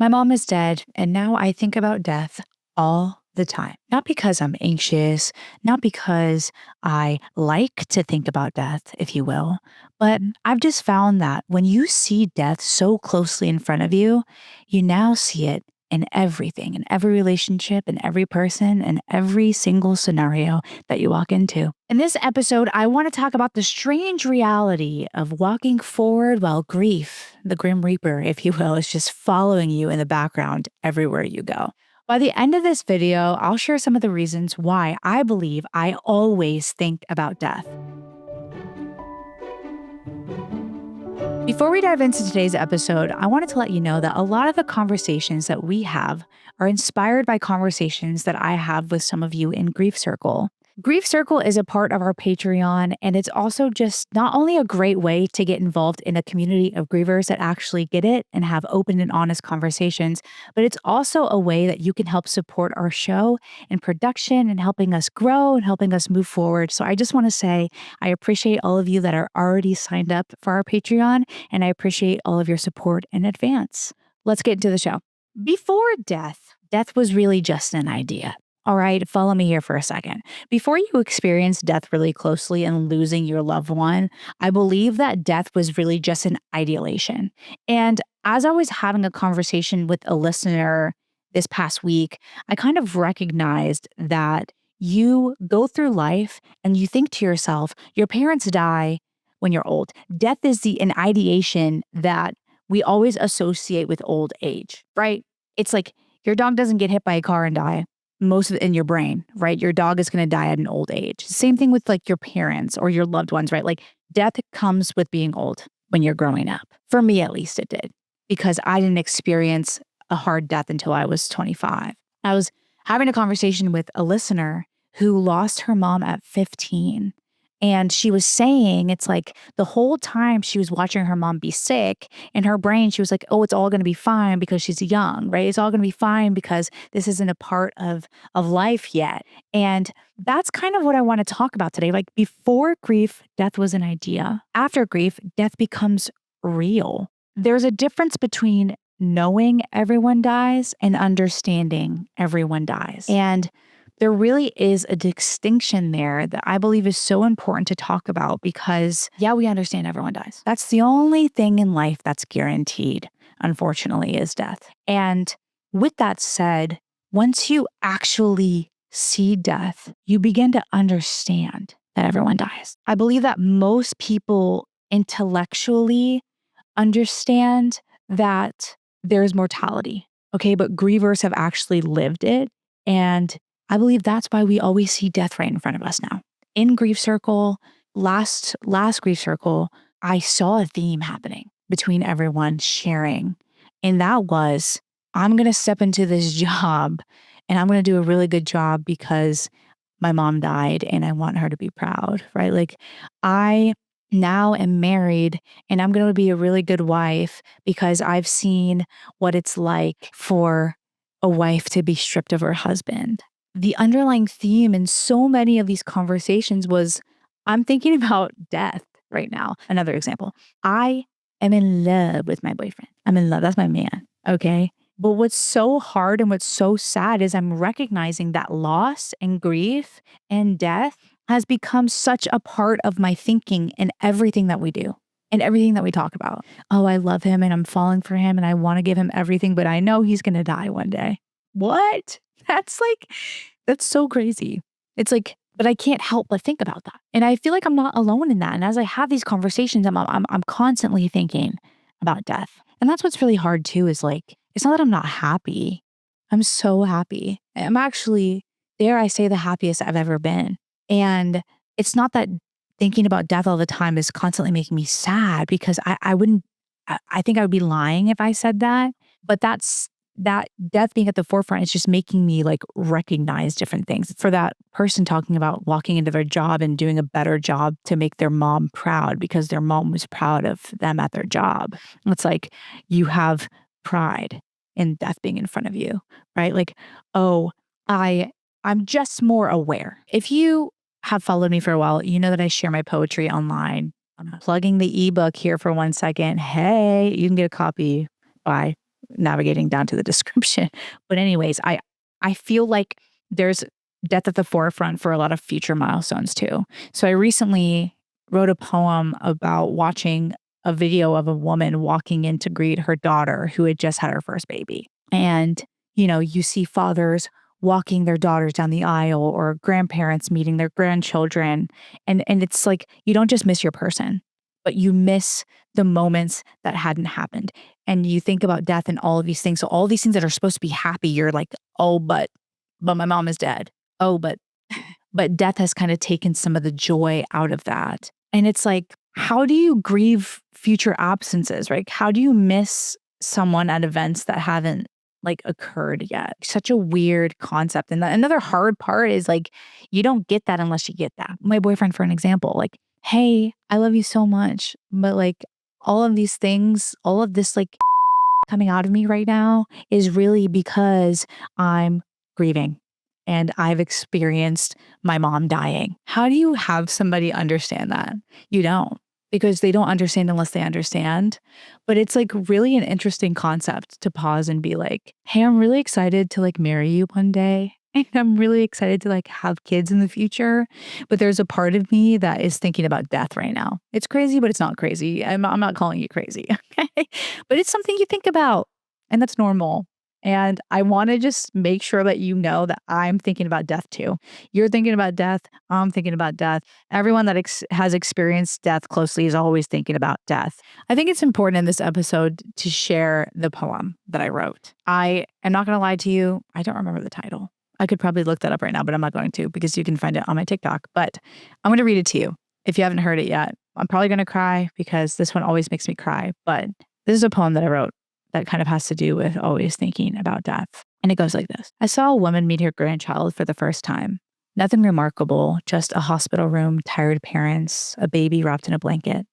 My mom is dead, and now I think about death all the time. Not because I'm anxious, not because I like to think about death, if you will, but I've just found that when you see death so closely in front of you, you now see it in every relationship, in every person, in every single scenario that you walk into. In this episode, I want to talk about the strange reality of walking forward while grief, the Grim Reaper, if you will, is just following you in the background everywhere you go. By the end of this video, I'll share some of the reasons why I believe I always think about death. Before we dive into today's episode, I wanted to let you know that a lot of the conversations that we have are inspired by conversations that I have with some of you in Grief Circle. Grief Circle is a part of our Patreon, and it's also just not only a great way to get involved in a community of grievers that actually get it and have open and honest conversations, but it's also a way that you can help support our show in production and helping us grow and helping us move forward. So I just want to say I appreciate all of you that are already signed up for our Patreon, and I appreciate all of your support in advance. Let's get into the show. Before death was really just an idea. All right, follow me here for a second. Before you experience death really closely and losing your loved one, I believe that death was really just an ideation. And as I was having a conversation with a listener this past week, I kind of recognized that you go through life and you think to yourself, your parents die when you're old. Death is an ideation that we always associate with old age, right? It's like your dog doesn't get hit by a car and die. Most of it in your brain, right? Your dog is going to die at an old age. Same thing with like your parents or your loved ones, right? Like death comes with being old when you're growing up. For me, at least it did, because I didn't experience a hard death until I was 25. I was having a conversation with a listener who lost her mom at 15. And she was saying it's like the whole time she was watching her mom be sick, in her brain, she was like, oh, it's all going to be fine because she's young, right? It's all going to be fine because this isn't a part of life yet. And that's kind of what I want to talk about today. Like before grief, death was an idea. After grief, death becomes real. There's a difference between knowing everyone dies and understanding everyone dies. And there really is a distinction there that I believe is so important to talk about because, yeah, we understand everyone dies. That's the only thing in life that's guaranteed, unfortunately, is death. And with that said, once you actually see death, you begin to understand that everyone dies. I believe that most people intellectually understand that there's mortality, okay? But grievers have actually lived it. And I believe that's why we always see death right in front of us now. In Grief Circle, last Grief Circle, I saw a theme happening between everyone sharing. And that was, I'm going to step into this job and I'm going to do a really good job because my mom died and I want her to be proud, right? Like I now am married and I'm going to be a really good wife because I've seen what it's like for a wife to be stripped of her husband. The underlying theme in so many of these conversations was, I'm thinking about death right now. Another example, I am in love with my boyfriend. I'm in love. That's my man. Okay. But what's so hard and what's so sad is I'm recognizing that loss and grief and death has become such a part of my thinking in everything that we do and everything that we talk about. Oh, I love him and I'm falling for him and I want to give him everything, but I know he's going to die one day. What? That's so crazy. It's like, but I can't help but think about that. And I feel like I'm not alone in that. And as I have these conversations, I'm constantly thinking about death. And that's what's really hard too, is like, it's not that I'm not happy. I'm so happy. I'm actually, dare I say, the happiest I've ever been. And it's not that thinking about death all the time is constantly making me sad, because I think I would be lying if I said that. But that death being at the forefront is just making me like recognize different things. For that person talking about walking into their job and doing a better job to make their mom proud because their mom was proud of them at their job. It's like you have pride in death being in front of you, right? Like, oh, I'm just more aware. If you have followed me for a while, you know that I share my poetry online. I'm plugging the ebook here for 1 second. Hey, you can get a copy by navigating down to the description. But anyways, I feel like there's death at the forefront for a lot of future milestones too. So I recently wrote a poem about watching a video of a woman walking in to greet her daughter who had just had her first baby. And, you see fathers walking their daughters down the aisle or grandparents meeting their grandchildren. And it's like you don't just miss your person, but you miss the moments that hadn't happened. And you think about death and all of these things. So all these things that are supposed to be happy, you're like, oh, but my mom is dead. Oh, but death has kind of taken some of the joy out of that. And it's like, how do you grieve future absences, right? How do you miss someone at events that haven't like occurred yet? Such a weird concept. And another hard part is like, you don't get that unless you get that. My boyfriend, for an example, like, hey, I love you so much, but like all of these things, all of this like coming out of me right now is really because I'm grieving and I've experienced my mom dying. How do you have somebody understand that? You don't, because they don't understand unless they understand. But it's like really an interesting concept to pause and be like, hey, I'm really excited to like marry you one day. And I'm really excited to like have kids in the future. But there's a part of me that is thinking about death right now. It's crazy, but it's not crazy. I'm not calling you crazy. Okay. But it's something you think about, and that's normal. And I want to just make sure that you know that I'm thinking about death too. You're thinking about death. I'm thinking about death. Everyone that has experienced death closely is always thinking about death. I think it's important in this episode to share the poem that I wrote. I am not going to lie to you. I don't remember the title. I could probably look that up right now, but I'm not going to because you can find it on my TikTok. But I'm going to read it to you if you haven't heard it yet. I'm probably going to cry because this one always makes me cry. But this is a poem that I wrote that kind of has to do with always thinking about death. And it goes like this. I saw a woman meet her grandchild for the first time. Nothing remarkable, just a hospital room, tired parents, a baby wrapped in a blanket,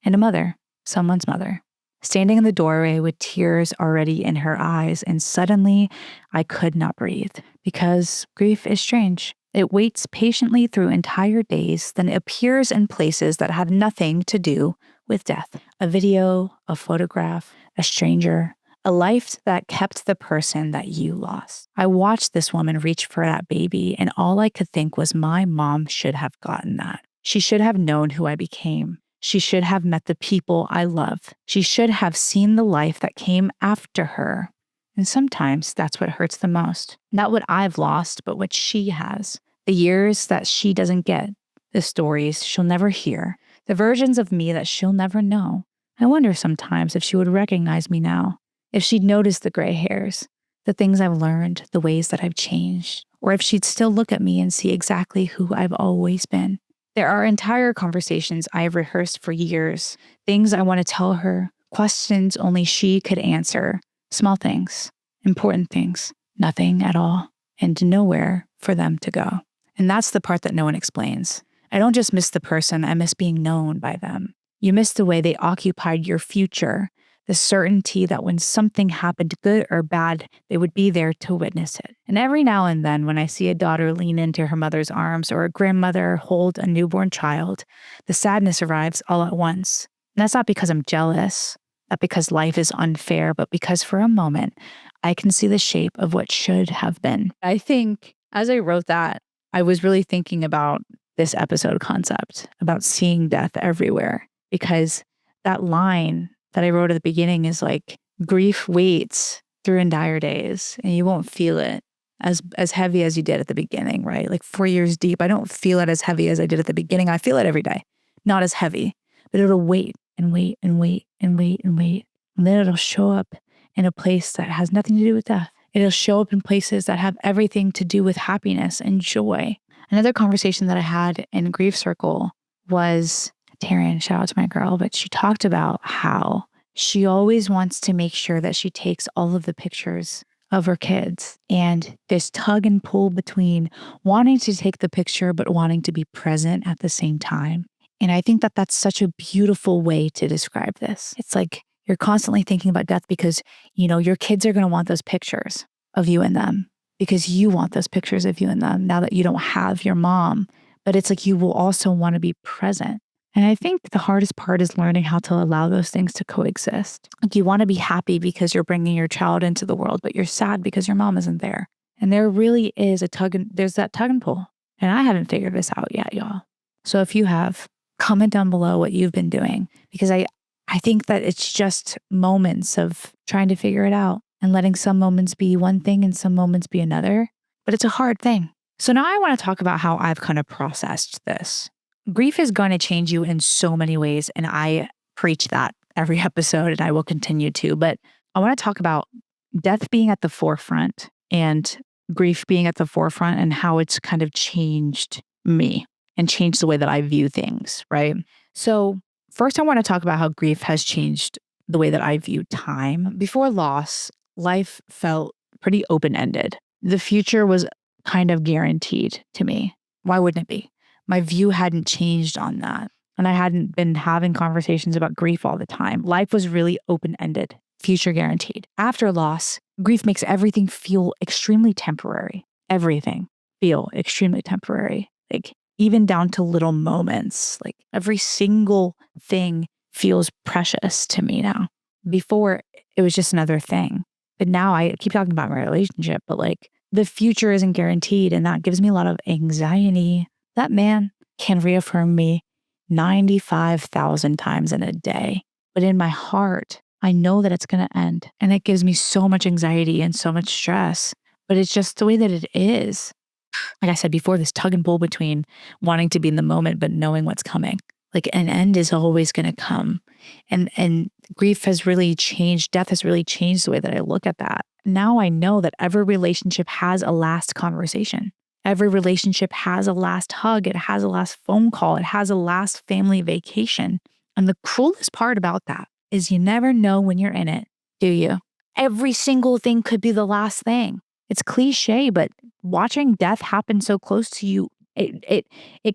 and a mother, someone's mother, standing in the doorway with tears already in her eyes. And suddenly I could not breathe because grief is strange. It waits patiently through entire days, then it appears in places that have nothing to do with death. A video, a photograph, a stranger, a life that kept the person that you lost. I watched this woman reach for that baby, and all I could think was my mom should have gotten that. She should have known who I became. She should have met the people I love. She should have seen the life that came after her. And sometimes that's what hurts the most. Not what I've lost, but what she has. The years that she doesn't get. The stories she'll never hear. The versions of me that she'll never know. I wonder sometimes if she would recognize me now, if she'd notice the gray hairs, the things I've learned, the ways that I've changed, or if she'd still look at me and see exactly who I've always been. There are entire conversations I've rehearsed for years, things I want to tell her, questions only she could answer, small things, important things, nothing at all, and nowhere for them to go. And that's the part that no one explains. I don't just miss the person, I miss being known by them. You miss the way they occupied your future, the certainty that when something happened, good or bad, they would be there to witness it. And every now and then, when I see a daughter lean into her mother's arms or a grandmother hold a newborn child, the sadness arrives all at once. And that's not because I'm jealous, not because life is unfair, but because for a moment, I can see the shape of what should have been. I think as I wrote that, I was really thinking about this episode concept, about seeing death everywhere. Because that line that I wrote at the beginning is like, grief waits through entire days and you won't feel it as heavy as you did at the beginning, right? Like 4 years deep, I don't feel it as heavy as I did at the beginning. I feel it every day, not as heavy, but it'll wait and wait and wait and wait and wait. And then it'll show up in a place that has nothing to do with death. It'll show up in places that have everything to do with happiness and joy. Another conversation that I had in Grief Circle was Taryn, shout out to my girl, but she talked about how she always wants to make sure that she takes all of the pictures of her kids, and this tug and pull between wanting to take the picture but wanting to be present at the same time. And I think that that's such a beautiful way to describe this. It's like you're constantly thinking about death because, your kids are going to want those pictures of you and them because you want those pictures of you and them now that you don't have your mom. But it's like you will also want to be present. And I think the hardest part is learning how to allow those things to coexist. Like, you want to be happy because you're bringing your child into the world, but you're sad because your mom isn't there. And there really is there's that tug and pull. And I haven't figured this out yet, y'all. So if you have, comment down below what you've been doing, because I think that it's just moments of trying to figure it out and letting some moments be one thing and some moments be another. But it's a hard thing. So now I want to talk about how I've kind of processed this. Grief is going to change you in so many ways, and I preach that every episode, and I will continue to. But I want to talk about death being at the forefront and grief being at the forefront and how it's kind of changed me and changed the way that I view things, right? So first, I want to talk about how grief has changed the way that I view time. Before loss, life felt pretty open-ended. The future was kind of guaranteed to me. Why wouldn't it be? My view hadn't changed on that. And I hadn't been having conversations about grief all the time. Life was really open-ended, future guaranteed. After loss, grief makes everything feel extremely temporary. Everything feel extremely temporary. Like, even down to little moments. Like, every single thing feels precious to me now. Before, it was just another thing. But now I keep talking about my relationship, but like, the future isn't guaranteed, and that gives me a lot of anxiety. That man can reaffirm me 95,000 times in a day. But in my heart, I know that it's going to end. And it gives me so much anxiety and so much stress. But it's just the way that it is. Like I said before, this tug and pull between wanting to be in the moment, but knowing what's coming. Like, an end is always going to come. And grief has really changed. Death has really changed the way that I look at that. Now I know that every relationship has a last conversation. Every relationship has a last hug. It has a last phone call. It has a last family vacation. And the cruelest part about that is you never know when you're in it, do you? Every single thing could be the last thing. It's cliche, but watching death happen so close to you, it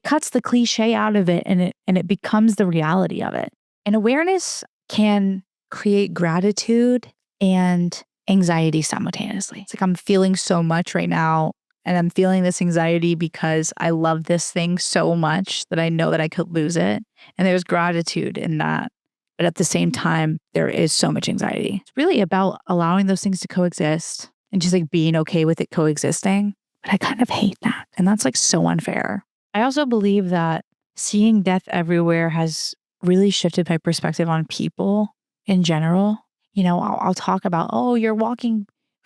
cuts the cliche out of it, and it becomes the reality of it. And awareness can create gratitude and anxiety simultaneously. It's like, I'm feeling so much right now, and I'm feeling this anxiety because I love this thing so much that I know that I could lose it. And there's gratitude in that. But at the same time, there is so much anxiety. It's really about allowing those things to coexist and just like being okay with it coexisting. But I kind of hate that. And that's like so unfair. I also believe that seeing death everywhere has really shifted my perspective on people in general. You know, I'll talk about, oh,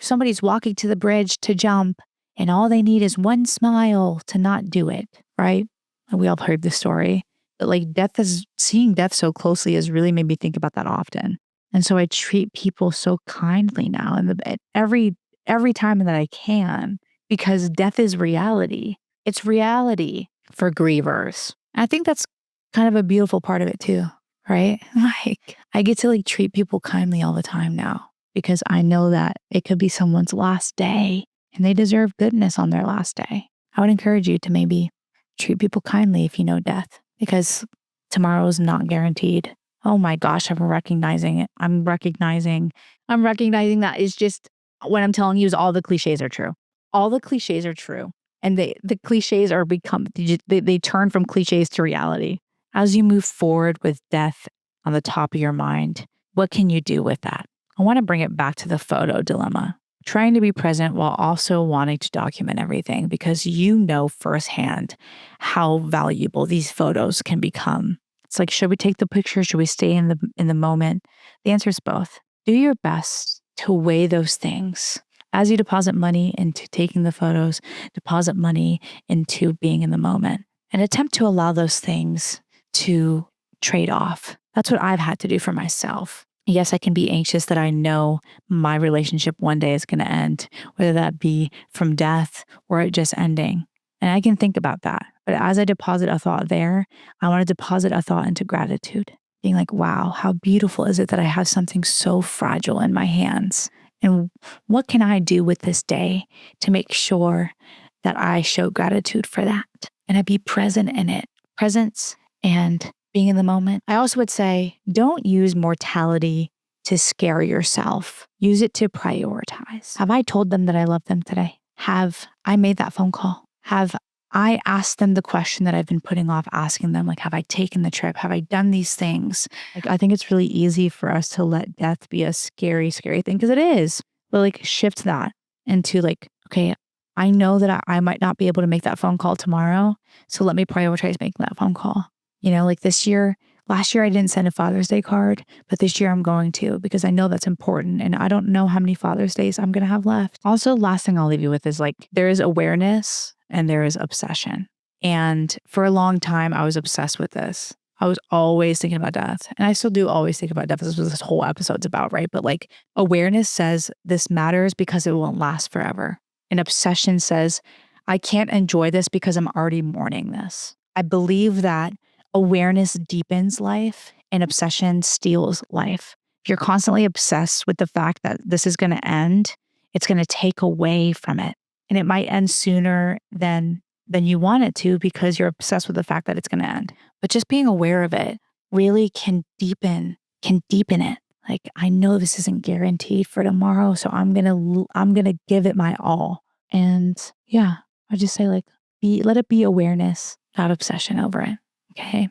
somebody's walking to the bridge to jump, and all they need is one smile to not do it, right? And we all heard this story. But like, seeing death so closely has really made me think about that often. And so I treat people so kindly now, and every time that I can, because death is reality. It's reality for grievers. And I think that's kind of a beautiful part of it too, right? Like, I get to like treat people kindly all the time now, because I know that it could be someone's last day and they deserve goodness on their last day. I would encourage you to maybe treat people kindly if you know death, because tomorrow is not guaranteed. Oh my gosh, I'm recognizing it. I'm recognizing that it's just, what I'm telling you is all the cliches are true. All the cliches are true. And the cliches they turn from cliches to reality. As you move forward with death on the top of your mind, what can you do with that? I want to bring it back to the photo dilemma. Trying to be present while also wanting to document everything, because you know firsthand how valuable these photos can become. It's like, should we take the picture? Should we stay in the moment? The answer is both. Do your best to weigh those things. As you deposit money into taking the photos, deposit money into being in the moment, and attempt to allow those things to trade off. That's what I've had to do for myself. Yes, I can be anxious that I know my relationship one day is going to end, whether that be from death or it just ending. And I can think about that. But as I deposit a thought there, I want to deposit a thought into gratitude, being like, wow, how beautiful is it that I have something so fragile in my hands? And what can I do with this day to make sure that I show gratitude for that? And I be present in it. Presence and being in the moment. I also would say, don't use mortality to scare yourself. Use it to prioritize. Have I told them that I love them today? Have I made that phone call? Have I ask them the question that I've been putting off asking them, like, have I taken the trip? Have I done these things? Like, I think it's really easy for us to let death be a scary, scary thing, because it is. But like, shift that into like, okay, I know that I might not be able to make that phone call tomorrow. So let me prioritize making that phone call. Like last year I didn't send a Father's Day card, but this year I'm going to, because I know that's important. And I don't know how many Father's Days I'm going to have left. Also, last thing I'll leave you with is like, there is awareness and there is obsession. And for a long time, I was obsessed with this. I was always thinking about death. And I still do always think about death. This is what this whole episode's about, right? But like, awareness says this matters because it won't last forever. And obsession says, I can't enjoy this because I'm already mourning this. I believe that awareness deepens life and obsession steals life. If you're constantly obsessed with the fact that this is going to end, it's going to take away from it. And it might end sooner than you want it to, because you're obsessed with the fact that it's going to end. But just being aware of it really can deepen it. Like, I know this isn't guaranteed for tomorrow, so I'm going to give it my all. And yeah, I just say like, let it be awareness, not obsession over it. Okay.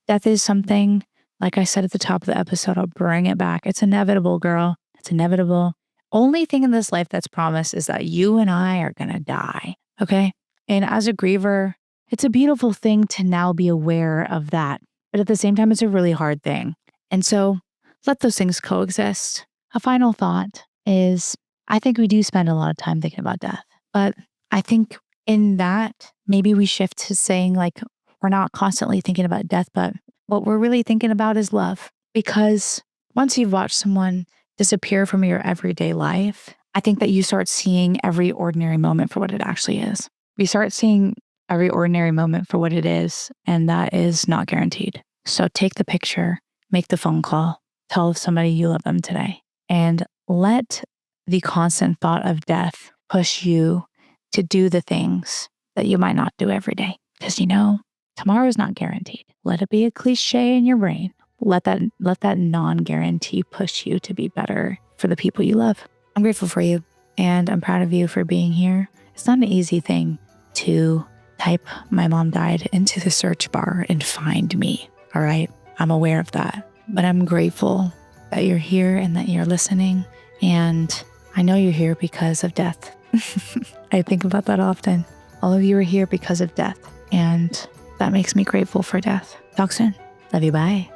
Death is something, like I said at the top of the episode, I'll bring it back. It's inevitable, girl. It's inevitable. Only thing in this life that's promised is that you and I are going to die. Okay. And as a griever, it's a beautiful thing to now be aware of that. But at the same time, it's a really hard thing. And so let those things coexist. A final thought is, I think we do spend a lot of time thinking about death. But I think in that, maybe we shift to saying like, we're not constantly thinking about death, but what we're really thinking about is love. Because once you've watched someone disappear from your everyday life, I think that you start seeing every ordinary moment for what it actually is. We start seeing every ordinary moment for what it is, and that is not guaranteed. So take the picture, make the phone call, tell somebody you love them today, and let the constant thought of death push you to do the things that you might not do every day. Because tomorrow is not guaranteed. Let it be a cliche in your brain. Let that non-guarantee push you to be better for the people you love. I'm grateful for you, and I'm proud of you for being here. It's not an easy thing to type "my mom died" into the search bar and find me. All right. I'm aware of that, but I'm grateful that you're here and that you're listening. And I know you're here because of death. I think about that often. All of you are here because of death, and that makes me grateful for death. Talk soon. Love you. Bye.